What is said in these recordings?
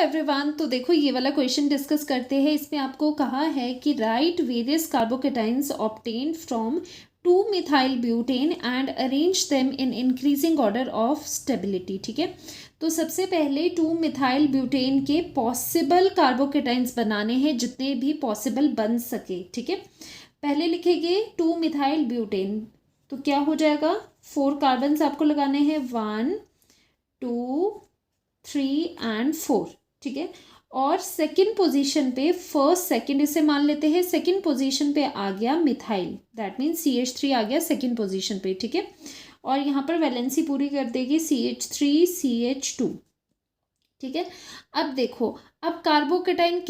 Everyone. तो देखो ये वाला क्वेश्चन डिस्कस करते हैं। इसमें आपको कहा है कि write various carbocations obtained from two methyl butane and arrange them in increasing order of stability. ठीक है, तो सबसे पहले 2-मिथाइल ब्यूटेन के पॉसिबल कार्बोकेटाइंस बनाने हैं, जितने भी पॉसिबल बन सके। ठीक है, पहले लिखेंगे 2-मिथाइल ब्यूटेन, तो क्या हो जाएगा, 4 कार्बन्स आपको लगाने हैं, 1 2 3 एंड 4। ठीक है, और सेकंड पोजीशन पे, फर्स्ट सेकंड इसे मान लेते हैं, सेकंड पोजीशन पे आ गया मिथाइल, दैट मीन्स CH3 आ गया सेकंड पोजीशन पे। ठीक है, और यहाँ पर वैलेंसी पूरी कर देगी CH3 CH2। ठीक है, अब देखो, अब कार्बोकेटाइन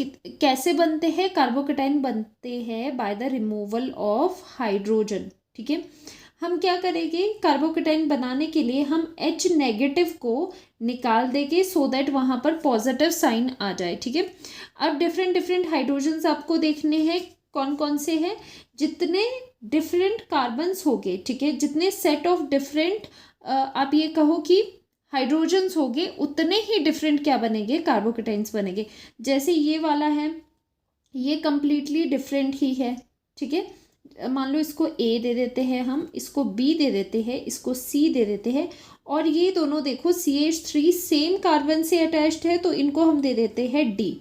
कैसे बनते हैं। कार्बोकेटाइन बनते हैं by the removal of hydrogen. ठीक है, हम क्या करेंगे, कार्बोकेटाइन बनाने के लिए हम H नेगेटिव को निकाल देंगे सो दैट वहाँ पर पॉजिटिव साइन आ जाए। ठीक है, अब डिफरेंट डिफरेंट हाइड्रोजन्स आपको देखने हैं, कौन कौन से हैं, जितने डिफरेंट कार्बन्स हो गए, ठीक है, जितने सेट ऑफ डिफरेंट आप ये कहो कि हाइड्रोजन्स हो गए, उतने ही डिफरेंट क्या बनेंगे, कार्बोकेटाइंस बनेंगे। जैसे ये वाला है, ये कंप्लीटली डिफरेंट ही है। ठीक है, मान लो इसको A दे देते हैं, हम इसको B दे देते हैं, इसको C दे देते हैं, और ये दोनों देखो CH3 सेम कार्बन से अटैच्ड है, तो इनको हम दे देते हैं D।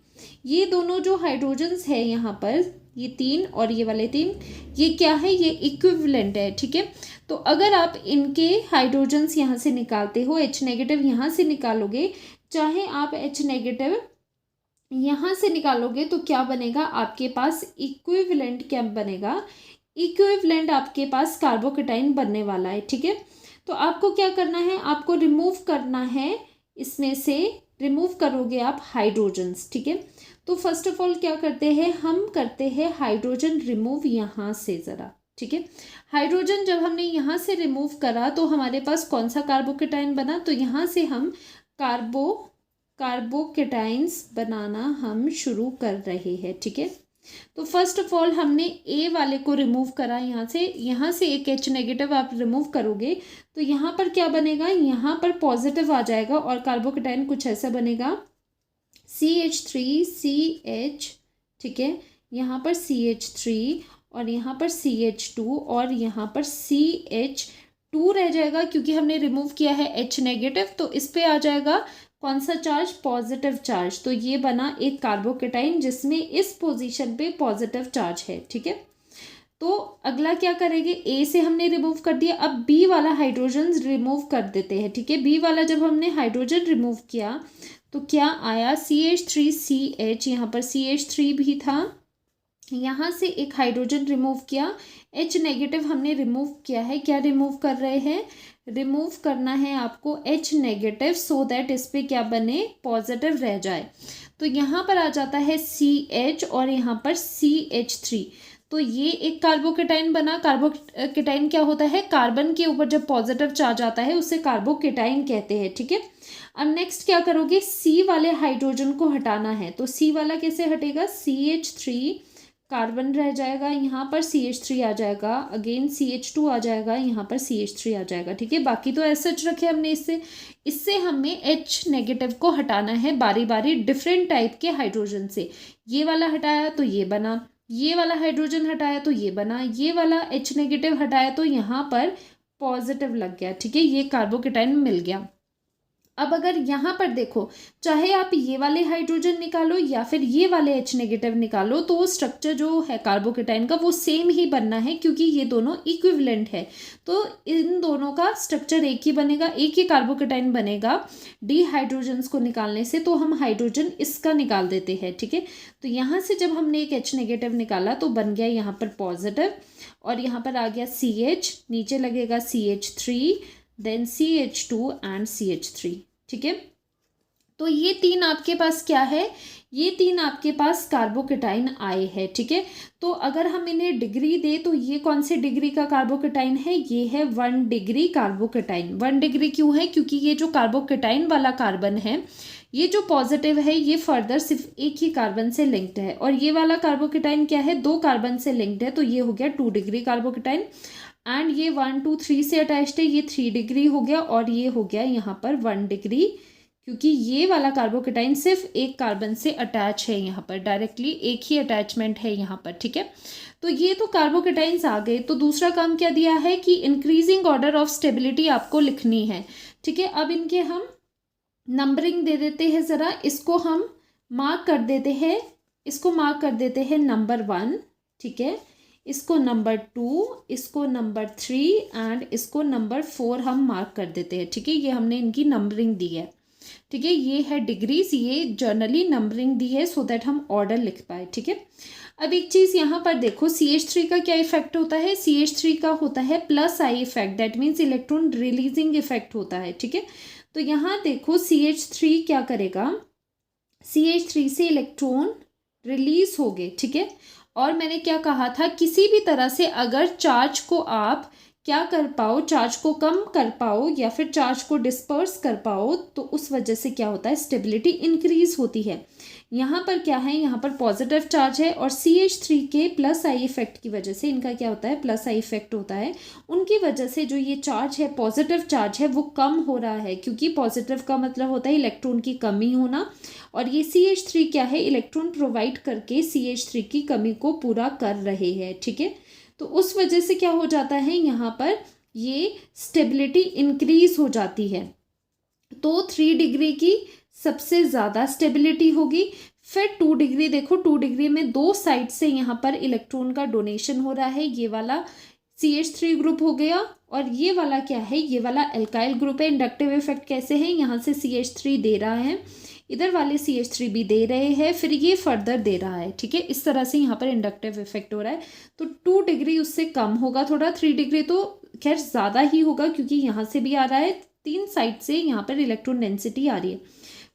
ये दोनों जो हाइड्रोजन्स है यहाँ पर, ये 3 और ये वाले 3, ये क्या है, ये इक्विवेलेंट है। ठीक है, तो अगर आप इनके हाइड्रोजन्स यहाँ से निकालते हो, H नेगेटिव यहाँ से निकालोगे, चाहे आप H नेगेटिव यहाँ से निकालोगे, तो क्या बनेगा आपके पास, इक्विवेलेंट क्या बनेगा, इक्विवेलेंट आपके पास कार्बोकेटाइन बनने वाला है। ठीक है, तो आपको क्या करना है, आपको रिमूव करना है, इसमें से रिमूव करोगे आप हाइड्रोजन्स। ठीक है, तो फर्स्ट ऑफ ऑल क्या करते हैं, हम करते हैं हाइड्रोजन रिमूव यहाँ से ज़रा। ठीक है, हाइड्रोजन जब हमने यहाँ से रिमूव करा तो हमारे पास कौन सा कार्बोकेटाइन बना, तो यहाँ से हम कार्बोकेटाइंस बनाना हम शुरू कर रहे हैं। ठीक है, तो फर्स्ट ऑफ ऑल हमने A वाले को रिमूव करा, यहाँ से एक H नेगेटिव आप रिमूव करोगे, तो यहाँ पर क्या बनेगा, यहाँ पर पॉजिटिव आ जाएगा, और कार्बोकेटाइन कुछ ऐसा बनेगा CH3CH। ठीक है, यहाँ पर CH3 और यहाँ पर CH2 और यहाँ पर CH2 रह जाएगा, क्योंकि हमने रिमूव किया है H नेगेटिव, तो इस पे आ जाएगा कौन सा चार्ज, पॉजिटिव चार्ज। तो ये बना एक कार्बोकेटाइन जिसमें इस पोजीशन पे पॉजिटिव चार्ज है। ठीक है, तो अगला क्या करेंगे, A से हमने रिमूव कर दिया, अब B वाला हाइड्रोजन रिमूव कर देते हैं। ठीक है, B वाला जब हमने हाइड्रोजन रिमूव किया तो क्या आया, CH3CH, यहाँ पर CH3 भी था, यहाँ से एक हाइड्रोजन रिमूव किया, H नेगेटिव हमने रिमूव किया है। क्या रिमूव कर रहे हैं, रिमूव करना है आपको H नेगेटिव, सो दैट इस पे क्या बने, पॉजिटिव रह जाए। तो यहाँ पर आ जाता है CH और यहाँ पर CH3, तो ये एक कार्बोकेटाइन बना। कार्बोकेटाइन क्या होता है, कार्बन के ऊपर जब पॉजिटिव चार्ज आता है उसे कार्बोकेटाइन कहते हैं। ठीक है, अब नेक्स्ट क्या करोगे, C वाले हाइड्रोजन को हटाना है, तो C वाला कैसे हटेगा, CH3 कार्बन रह जाएगा, यहाँ पर CH3 आ जाएगा, अगेन CH2 आ जाएगा, यहाँ पर CH3 आ जाएगा। ठीक है, बाकी तो ऐसा रखे हमने, इससे हमें H नेगेटिव को हटाना है बारी बारी डिफरेंट टाइप के हाइड्रोजन से। ये वाला हटाया तो ये बना, ये वाला हाइड्रोजन हटाया तो ये बना, ये वाला H नेगेटिव हटाया तो यहाँ पर पॉजिटिव लग गया। ठीक है, ये कार्बोकेटाइन मिल गया। अब अगर यहाँ पर देखो, चाहे आप ये वाले हाइड्रोजन निकालो या फिर ये वाले H नेगेटिव निकालो, तो स्ट्रक्चर जो है कार्बोकेटाइन का वो सेम ही बनना है, क्योंकि ये दोनों इक्विवेलेंट है, तो इन दोनों का स्ट्रक्चर एक ही बनेगा, एक ही कार्बोकेटाइन बनेगा। D हाइड्रोजन्स को निकालने से तो हम हाइड्रोजन इसका निकाल देते हैं। ठीक है, तो यहाँ से जब हमने एक H नेगेटिव निकाला तो बन गया यहाँ पर पॉजिटिव, और यहाँ पर आ गया CH, नीचे लगेगा CH3, then CH2 and CH3। ठीक है, तो ये 3 आपके पास क्या है, ये 3 आपके पास कार्बोकेटाइन आए हैं। ठीक है, तो अगर हम इन्हें डिग्री दे तो ये कौन से डिग्री का कार्बोकेटाइन है, ये है 1 डिग्री कार्बोकेटाइन। 1 डिग्री क्यों है, क्योंकि ये जो कार्बोकेटाइन वाला कार्बन है, ये जो पॉजिटिव है, ये फर्दर सिर्फ एक ही कार्बन से लिंक्ड है, और ये वाला कार्बोकेटाइन क्या है, 2 कार्बन से लिंक्ड है, तो ये हो गया 2 डिग्री कार्बोकेटाइन। एंड ये 1 2 3 से अटैच्ड है, ये 3 डिग्री हो गया, और ये हो गया यहाँ पर 1 डिग्री, क्योंकि ये वाला कार्बोकेटाइन सिर्फ एक कार्बन से अटैच है, यहाँ पर डायरेक्टली एक ही अटैचमेंट है यहाँ पर, ठीक है। तो ये तो कार्बोकेटाइन्स आ गए। तो दूसरा काम क्या दिया है कि इंक्रीजिंग ऑर्डर ऑफ स्टेबिलिटी आपको लिखनी है, ठीक है। अब इनके हम नंबरिंग दे देते हैं, ज़रा इसको हम मार्क कर देते हैं, इसको मार्क कर देते हैं नंबर 1, ठीक है, इसको नंबर 2, इसको नंबर 3 एंड इसको नंबर 4 हम मार्क कर देते हैं, ठीक है। ये हमने इनकी नंबरिंग दी है, ठीक है। ये है डिग्रीज, ये जर्नली नंबरिंग दी है सो दैट हम ऑर्डर लिख पाए, ठीक है। अब एक चीज़ यहाँ पर देखो, CH3 का क्या इफेक्ट होता है, CH3 का होता है plus I effect, that means electron releasing effect होता है, ठीक है। तो यहाँ देखो CH3 क्या करेगा, CH3 से इलेक्ट्रॉन रिलीज हो गए, ठीक है। और मैंने क्या कहा था, किसी भी तरह से अगर चार्ज को आप क्या कर पाओ, चार्ज को कम कर पाओ या फिर चार्ज को डिस्पर्स कर पाओ, तो उस वजह से क्या होता है, स्टेबिलिटी इंक्रीज होती है। यहाँ पर क्या है, यहाँ पर पॉजिटिव चार्ज है और CH3 के प्लस आई इफेक्ट की वजह से इनका क्या होता है, प्लस आई इफेक्ट होता है। उनकी वजह से जो ये चार्ज है, पॉजिटिव चार्ज है, वो कम हो रहा है, क्योंकि पॉजिटिव का मतलब होता है इलेक्ट्रॉन की कमी होना, और ये CH3 क्या है, इलेक्ट्रॉन प्रोवाइड करके CH3 की कमी को पूरा कर रहे हैं, ठीक है। तो उस वजह से क्या हो जाता है, यहाँ पर ये स्टेबिलिटी इंक्रीज हो जाती है। तो 3 डिग्री की सबसे ज़्यादा स्टेबिलिटी होगी। फिर 2 डिग्री देखो, 2 डिग्री में दो साइड से यहाँ पर इलेक्ट्रॉन का डोनेशन हो रहा है, ये वाला CH3 ग्रुप हो गया और ये वाला क्या है, ये वाला एल्काइल ग्रुप है। इंडक्टिव इफेक्ट कैसे है, यहाँ से CH3 दे रहा है, इधर वाले CH3 भी दे रहे हैं, फिर ये फर्दर दे रहा है, ठीक है। इस तरह से यहाँ पर इंडक्टिव इफेक्ट हो रहा है। तो 2 डिग्री उससे कम होगा थोड़ा, 3 डिग्री तो खैर ज़्यादा ही होगा, क्योंकि यहाँ से भी आ रहा है, 3 साइड से यहाँ पर इलेक्ट्रॉन डेंसिटी आ रही है।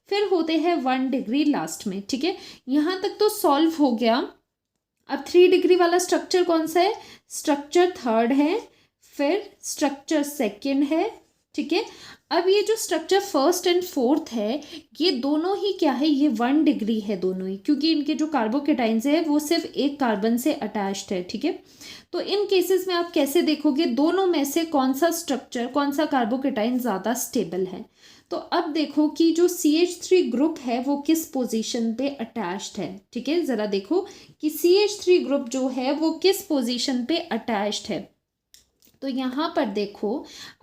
फिर होते हैं 1 डिग्री लास्ट में, ठीक है। यहाँ तक तो सॉल्व हो गया। अब 3 डिग्री वाला स्ट्रक्चर कौन सा है, स्ट्रक्चर 3rd है, फिर स्ट्रक्चर 2nd है, ठीक है। अब ये जो स्ट्रक्चर 1st एंड 4th है, ये दोनों ही क्या है, ये 1 डिग्री है दोनों ही, क्योंकि इनके जो कार्बोकेटाइन्स है वो सिर्फ एक कार्बन से अटैच्ड है, ठीक है। तो इन केसेस में आप कैसे देखोगे, दोनों में से कौन सा स्ट्रक्चर, कौन सा कार्बोकेटाइन ज़्यादा स्टेबल है। तो अब देखो कि जो CH3 ग्रुप है वो किस पोजीशन पे अटैच्ड है, ठीक है। ज़रा देखो कि CH3 ग्रुप जो है वो किस पोजीशन पे अटैच्ड है। तो यहाँ पर देखो,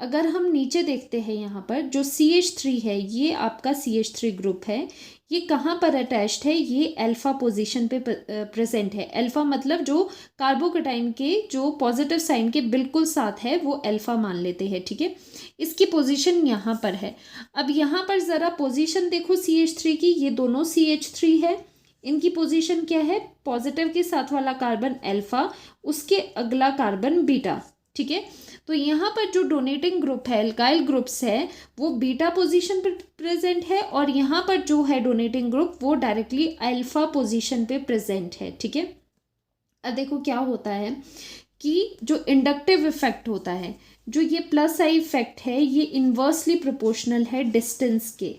अगर हम नीचे देखते हैं, यहाँ पर जो CH3 है, ये आपका CH3 ग्रुप है, ये कहाँ पर अटैच्ड है, ये अल्फा पोजीशन पे प्रेजेंट है। अल्फा मतलब जो कार्बोकेटाइन के जो पॉजिटिव साइन के बिल्कुल साथ है वो अल्फा मान लेते हैं, ठीक है। इसकी पोजीशन यहाँ पर है। अब यहाँ पर ज़रा पोजीशन देखो CH3 की, ये दोनों CH3 है, इनकी पोजीशन क्या है, पॉजिटिव के साथ वाला कार्बन अल्फा, उसके अगला कार्बन बीटा, ठीक है। तो यहाँ पर जो डोनेटिंग ग्रुप है, एल्काइल ग्रुप्स है, वो बीटा पोजीशन पे प्रेजेंट है, और यहाँ पर जो है डोनेटिंग ग्रुप वो डायरेक्टली अल्फा पोजीशन पे प्रेजेंट है, ठीक है। अब देखो क्या होता है कि जो इंडक्टिव इफेक्ट होता है, जो ये प्लस आई इफेक्ट है, ये इन्वर्सली प्रोपोर्शनल है डिस्टेंस के,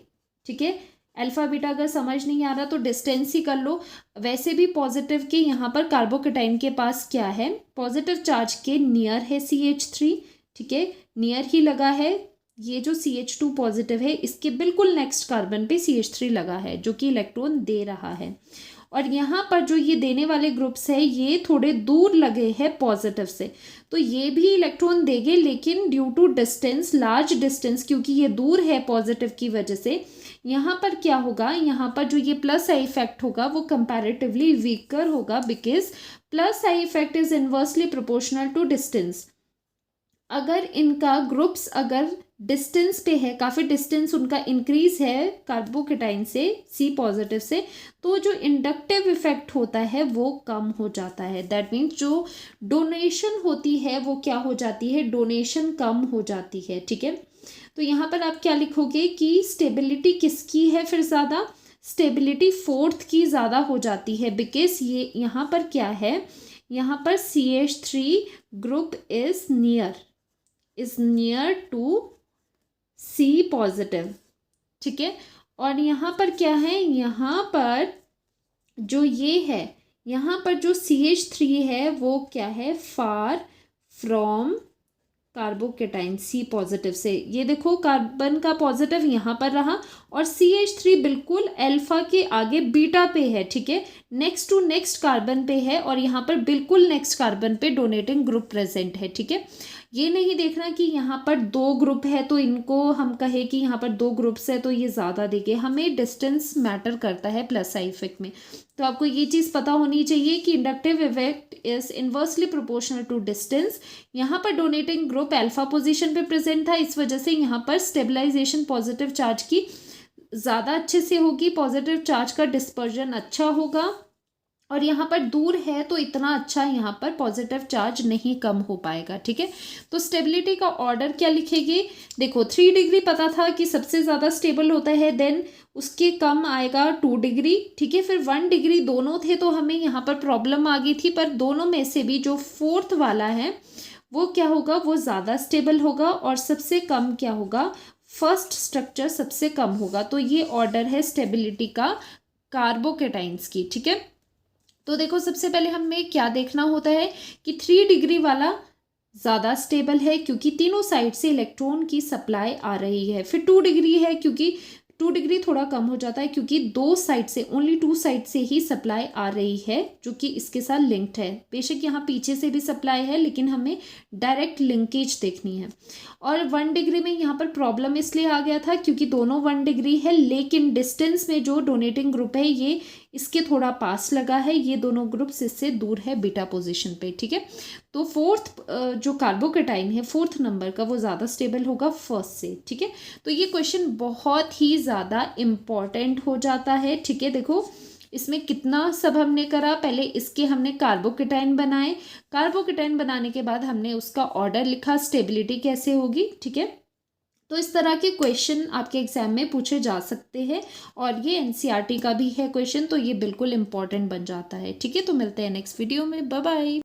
ठीक है। अल्फा बीटा अगर समझ नहीं आ रहा तो डिस्टेंस ही कर लो। वैसे भी पॉजिटिव के यहाँ पर कार्बोकेटाइन के पास क्या है, पॉजिटिव चार्ज के नियर है CH3, ठीक है, नियर ही लगा है। ये जो CH2 पॉजिटिव है, इसके बिल्कुल नेक्स्ट कार्बन पे CH3 लगा है, जो कि इलेक्ट्रॉन दे रहा है। और यहाँ पर जो ये देने वाले ग्रुप्स है, ये थोड़े दूर लगे हैं पॉजिटिव से, तो ये भी इलेक्ट्रॉन देंगे, लेकिन due to distance, large distance, क्योंकि ये दूर है पॉजिटिव की वजह से, यहाँ पर क्या होगा, यहाँ पर जो ये प्लस आई इफेक्ट होगा वो कंपैरेटिवली वीकर होगा, because plus I effect is inversely proportional to distance. अगर इनका ग्रुप्स अगर डिस्टेंस पे है, काफ़ी डिस्टेंस उनका इंक्रीज है कार्बोकेटाइन से, C पॉजिटिव से, तो जो इंडक्टिव इफेक्ट होता है वो कम हो जाता है। दैट मीन्स जो डोनेशन होती है वो क्या हो जाती है, डोनेशन कम हो जाती है, ठीक है। तो यहाँ पर आप क्या लिखोगे कि स्टेबिलिटी किसकी है फिर ज़्यादा, स्टेबिलिटी 4th की ज़्यादा हो जाती है, बिकॉज ये यहाँ पर क्या है, यहाँ पर CH3 group is near to C positive, ठीक है। और यहाँ पर क्या है, यहाँ पर जो ये है, यहाँ पर जो CH3 है वो क्या है, far from carbocation C positive से। ये देखो कार्बन का पॉजिटिव यहाँ पर रहा और CH3 बिल्कुल अल्फा के आगे बीटा पे है, ठीक है, नेक्स्ट टू नेक्स्ट कार्बन पे है और यहाँ पर बिल्कुल नेक्स्ट कार्बन पे डोनेटिंग ग्रुप प्रेजेंट है, ठीक है। ये नहीं देखना कि यहाँ पर 2 ग्रुप है तो इनको हम कहे कि यहाँ पर 2 ग्रुप्स है तो ये ज़्यादा देंगे, हमें डिस्टेंस मैटर करता है प्लस साइन इफेक्ट में। तो आपको ये चीज़ पता होनी चाहिए कि inductive effect is inversely proportional to distance. यहाँ पर डोनेटिंग ग्रुप अल्फा पोजीशन पे प्रेजेंट था, इस वजह से यहाँ पर स्टेबलाइजेशन पॉजिटिव चार्ज की ज़्यादा अच्छे से होगी, पॉजिटिव चार्ज का डिस्पर्जन अच्छा होगा और यहाँ पर दूर है तो इतना अच्छा यहाँ पर पॉजिटिव चार्ज नहीं कम हो पाएगा, ठीक है। तो स्टेबिलिटी का ऑर्डर क्या लिखेंगे, देखो 3 डिग्री पता था कि सबसे ज़्यादा स्टेबल होता है, देन उसके कम आएगा 2 डिग्री, ठीक है, फिर 1 डिग्री दोनों थे तो हमें यहाँ पर प्रॉब्लम आ गई थी, पर दोनों में से भी जो 4th वाला है वो क्या होगा, वो ज़्यादा स्टेबल होगा और सबसे कम क्या होगा, फर्स्ट स्ट्रक्चर सबसे कम होगा। तो ये ऑर्डर है स्टेबिलिटी का कार्बोकेटाइन्स की, ठीक है। तो देखो सबसे पहले हमें क्या देखना होता है कि 3 डिग्री वाला ज़्यादा स्टेबल है क्योंकि तीनों साइड से इलेक्ट्रॉन की सप्लाई आ रही है, फिर 2 डिग्री है क्योंकि 2 डिग्री थोड़ा कम हो जाता है क्योंकि 2 साइड से, ओनली 2 साइड से ही सप्लाई आ रही है जो कि इसके साथ लिंक्ड है। बेशक यहाँ पीछे से भी सप्लाई है लेकिन हमें डायरेक्ट लिंकेज देखनी है। और 1 डिग्री में यहाँ पर प्रॉब्लम इसलिए आ गया था क्योंकि दोनों 1 डिग्री है लेकिन डिस्टेंस में जो डोनेटिंग ग्रुप है ये इसके थोड़ा पास लगा है, ये दोनों ग्रुप्स इससे दूर है बीटा पोजीशन पे, ठीक है। तो 4th जो कार्बोकेटाइन है 4th नंबर का वो ज़्यादा स्टेबल होगा फर्स्ट से, ठीक है। तो ये क्वेश्चन बहुत ही ज़्यादा इम्पॉर्टेंट हो जाता है, ठीक है। देखो इसमें कितना सब हमने करा, पहले इसके हमने कार्बोकेटाइन बनाए, कार्बोकेटाइन बनाने के बाद हमने उसका ऑर्डर लिखा, स्टेबिलिटी कैसे होगी, ठीक है। तो इस तरह के क्वेश्चन आपके एग्जाम में पूछे जा सकते हैं और ये NCERT का भी है क्वेश्चन, तो ये बिल्कुल इंपॉर्टेंट बन जाता है, ठीक है। तो मिलते हैं नेक्स्ट वीडियो में, बाय बाय।